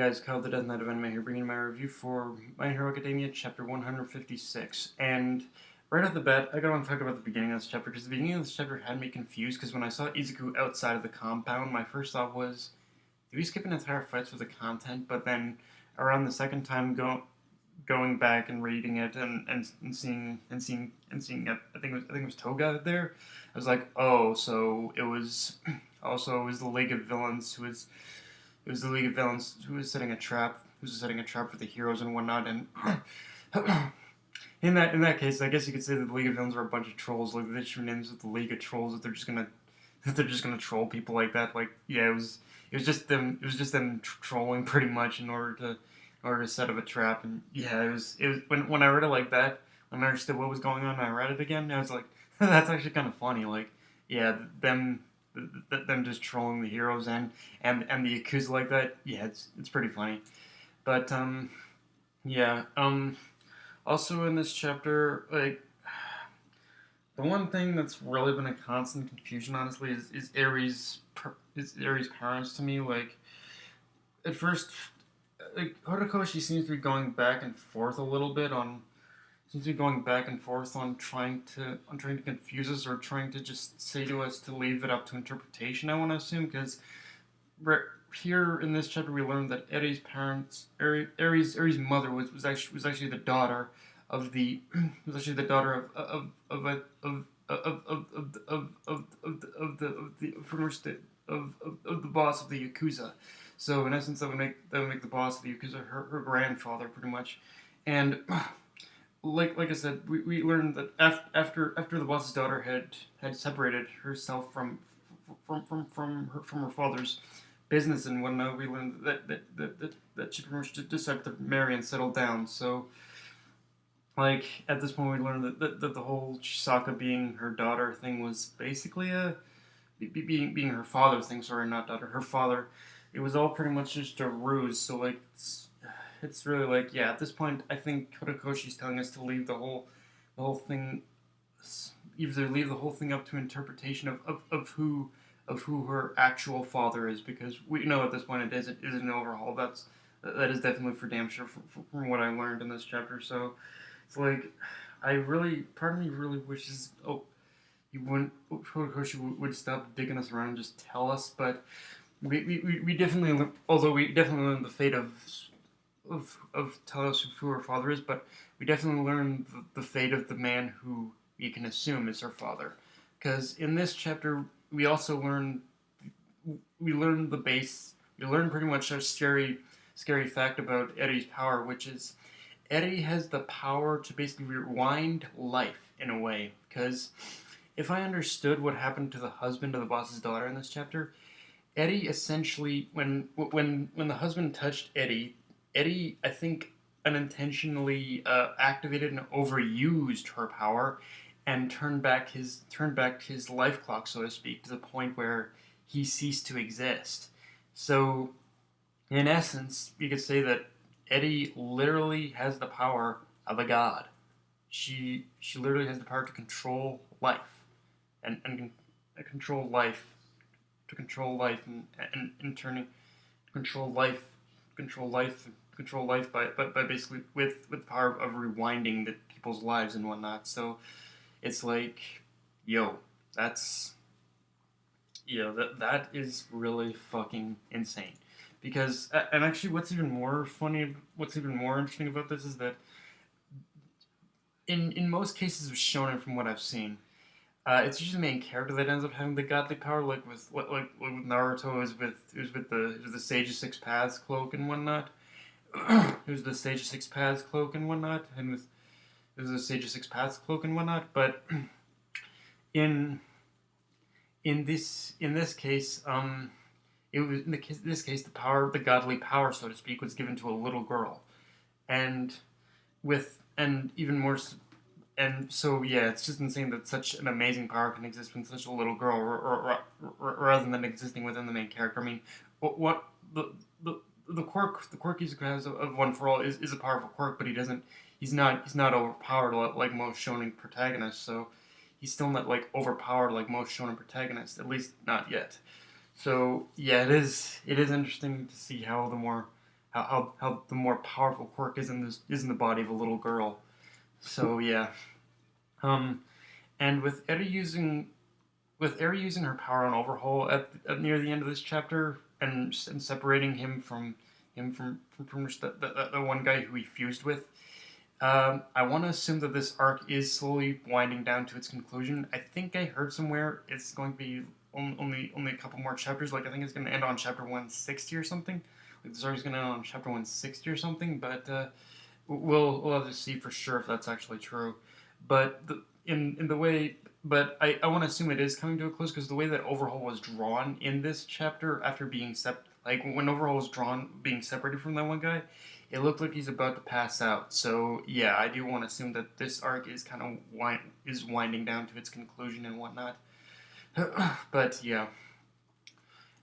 guys, Kyle the Death Knight of Anime here, bringing my review for My Hero Academia, chapter 156. And right off the bat, I gotta talk about the beginning of this chapter, because the beginning of this chapter had me confused, because when I saw Izuku outside of the compound, my first thought was, did we skip an entire fight for the content? But then, around the second time going back and reading it and seeing I think it was Toga there, I was like, oh, so it was the League of Villains who was it was the League of Villains who was setting a trap, for the heroes and whatnot. And in that case, I guess you could say that the League of Villains are a bunch of trolls. Like, they should names of the League of Trolls, that they're just gonna troll people like that. Like, yeah, it was just them trolling pretty much in order to set up a trap. And yeah, it was when I read it like that, when I understood what was going on, and I read it again, I was like, that's actually kind of funny. Like, yeah, them just trolling the heroes and the Yakuza like that. Yeah, it's pretty funny. But yeah. Also in this chapter, like, the one thing that's really been a constant confusion, honestly, is Eri's parents to me. Like, at first, like, Horikoshi seems to be going back and forth a little bit on trying to confuse us, or trying to just say to us to leave it up to interpretation. I want to assume, because here in this chapter we learned that Eri's mother was actually the daughter of the was actually the daughter of the boss of the Yakuza. So in essence, that would make the boss of the Yakuza her grandfather, pretty much. And like I said, we learned that after the boss's daughter had separated herself from her father's business and whatnot, we learned that she pretty much decided to marry and settle down. So, like, at this point, we learned that the whole Chisaka being her daughter thing was basically being her father thing. Sorry, not daughter, her father. It was all pretty much just a ruse. So, like, it's really like, yeah, at this point, I think Horikoshi's telling us to leave the whole thing, either leave the whole thing up to interpretation of who her actual father is, because we know at this point it isn't an Overhaul. That is definitely for damn sure from what I learned in this chapter. So it's like, part of me really wishes, Horikoshi would stop digging us around and just tell us. But we definitely, although we definitely learned the fate of tell us who her father is, but we definitely learn the fate of the man who we can assume is her father. Because in this chapter, we also learn pretty much a scary fact about Eri's power, which is Eri has the power to basically rewind life in a way. Because if I understood what happened to the husband of the boss's daughter in this chapter, Eri essentially, when the husband touched Eri, I think, unintentionally activated and overused her power, and turned back his life clock, so to speak, to the point where he ceased to exist. So, in essence, you could say that Eri literally has the power of a god. She literally has the power to control life, and control life, and turning control life by basically with the power of rewinding the people's lives and whatnot. So it's like, that is really fucking insane. Because, and actually, what's even more interesting about this is that in most cases of shonen, from what I've seen, it's usually the main character that ends up having the godly power. Like with Naruto, it was with the Sage of Six Paths cloak and whatnot. It was the Sage of Six Paths cloak and whatnot, and with it was the Sage of Six Paths cloak and whatnot. But in this case, it was this case, the godly power, so to speak, was given to a little girl, and even more. And so, yeah, it's just insane that such an amazing power can exist in such a little girl, rather than existing within the main character. I mean, what the quirk Izuku has of One for All is a powerful quirk, but he's not overpowered like most shonen protagonists. So he's still not like overpowered like most shonen protagonists, at least not yet. So yeah, it is interesting to see how how the more powerful quirk is in the body of a little girl. So yeah, um, and with Eri using her power on Overhaul at near the end of this chapter, and separating him from just the one guy who he fused with. I want to assume that this arc is slowly winding down to its conclusion. I think I heard somewhere it's going to be only a couple more chapters. Like I think it's going to end on chapter 160 or something. Like this arc is going to end on chapter 160 or something. But we'll have to see for sure if that's actually true. But in the way, but I want to assume it is coming to a close because the way that Overhaul was drawn in this chapter after being like when Overhaul was drawn being separated from that one guy, it looked like he's about to pass out. So yeah, I do want to assume that this arc is kind of winding down to its conclusion and whatnot. But yeah,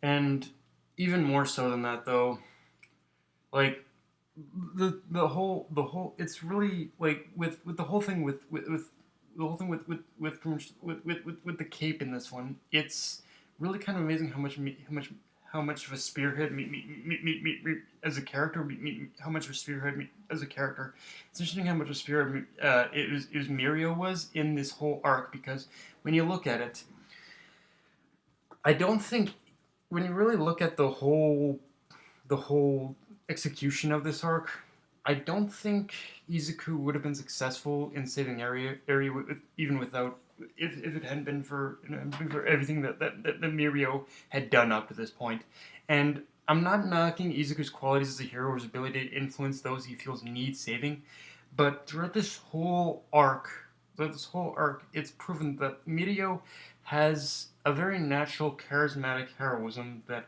and even more so than that though, like the whole it's really like with the whole thing with the whole thing with the cape in this one, it's really kind of amazing how much of a spearhead as a character how much of a spearhead as a character. It's interesting how much of a spearhead it was Mirio was in this whole arc because when you look at it, I don't think when you really look at the whole execution of this arc, I don't think Izuku would have been successful in saving Eri even without if it hadn't been for everything that Mirio had done up to this point. And I'm not knocking Izuku's qualities as a hero or his ability to influence those he feels need saving, but throughout this whole arc, it's proven that Mirio has a very natural, charismatic heroism that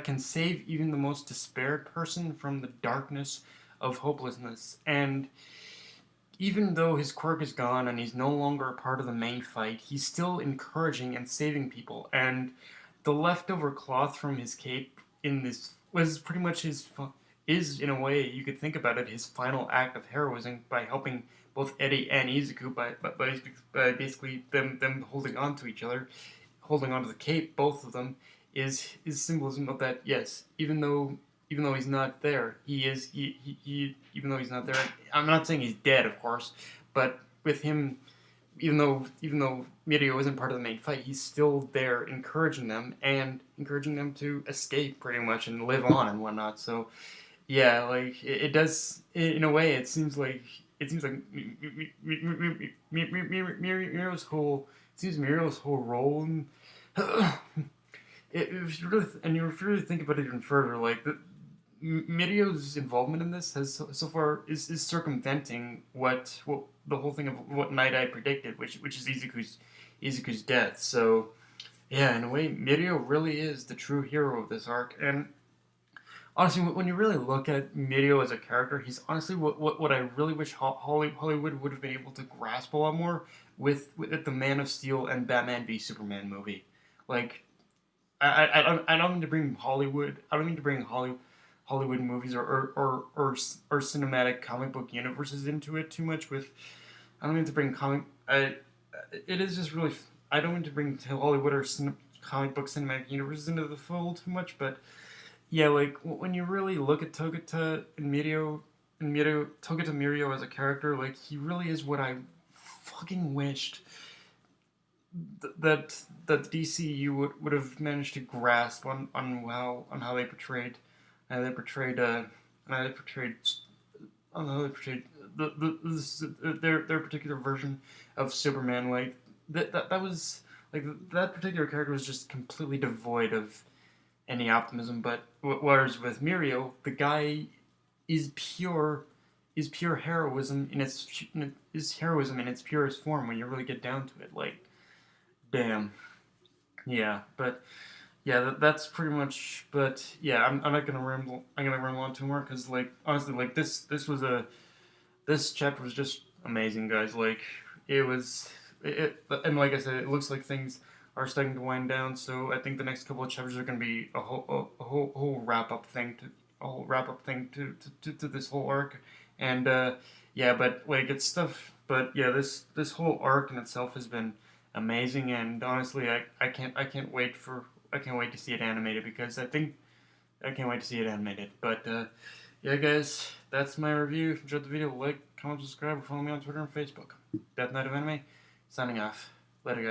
can save even the most despaired person from the darkness of hopelessness. And even though his quirk is gone and he's no longer a part of the main fight, he's still encouraging and saving people. And the leftover cloth from his cape in this was pretty much is in a way you could think about it his final act of heroism by helping both Eddie and Izuku by basically them holding on to each other, holding on to the cape, both of them is symbolism of that. Yes, even though he's not there, he even though he's not there. I'm not saying he's dead, of course, but with him, even though Mirio isn't part of the main fight, he's still there, encouraging them to escape pretty much and live on and whatnot. So yeah, like it does in a way. It seems like Mirio's whole role. If you really if you really think about it even further, like Mirio's involvement in this has so far is circumventing what the whole thing of what Night Eye predicted, which is Izuku's death. So yeah, in a way, Mirio really is the true hero of this arc. And honestly, when you really look at Mirio as a character, he's honestly what I really wish Hollywood would have been able to grasp a lot more with the Man of Steel and Batman v Superman movie. Like I don't mean to bring Hollywood. I don't mean to bring Hollywood movies or cinematic comic book universes into it too much. I don't mean to bring comic. It is just really. I don't mean to bring Hollywood or comic book cinematic universes into the fold too much. But yeah, like when you really look at Togata and Togata Mirio as a character, like he really is what I fucking wished that DCU would have managed to grasp on how they portrayed how they portrayed how they portrayed how they portrayed their particular version of Superman. Like that was like that particular character was just completely devoid of any optimism. But whereas with Mirio, the guy is pure heroism in its purest form when you really get down to it. Like damn. Yeah, but yeah, that's pretty much. But yeah, I'm not gonna ramble. I'm gonna ramble on too more because, like, honestly, like this chapter was just amazing, guys. Like, it was and like I said, it looks like things are starting to wind down. So I think the next couple of chapters are gonna be a whole wrap up thing to this whole arc, and yeah, but like it's stuff. But yeah, this whole arc in itself has been amazing, and honestly, I can't wait to see it animated because I think I can't wait to see it animated. But yeah, guys, that's my review. If you enjoyed the video, like, comment, subscribe, or follow me on Twitter and Facebook. Death Knight of Anime, signing off. Later, guys.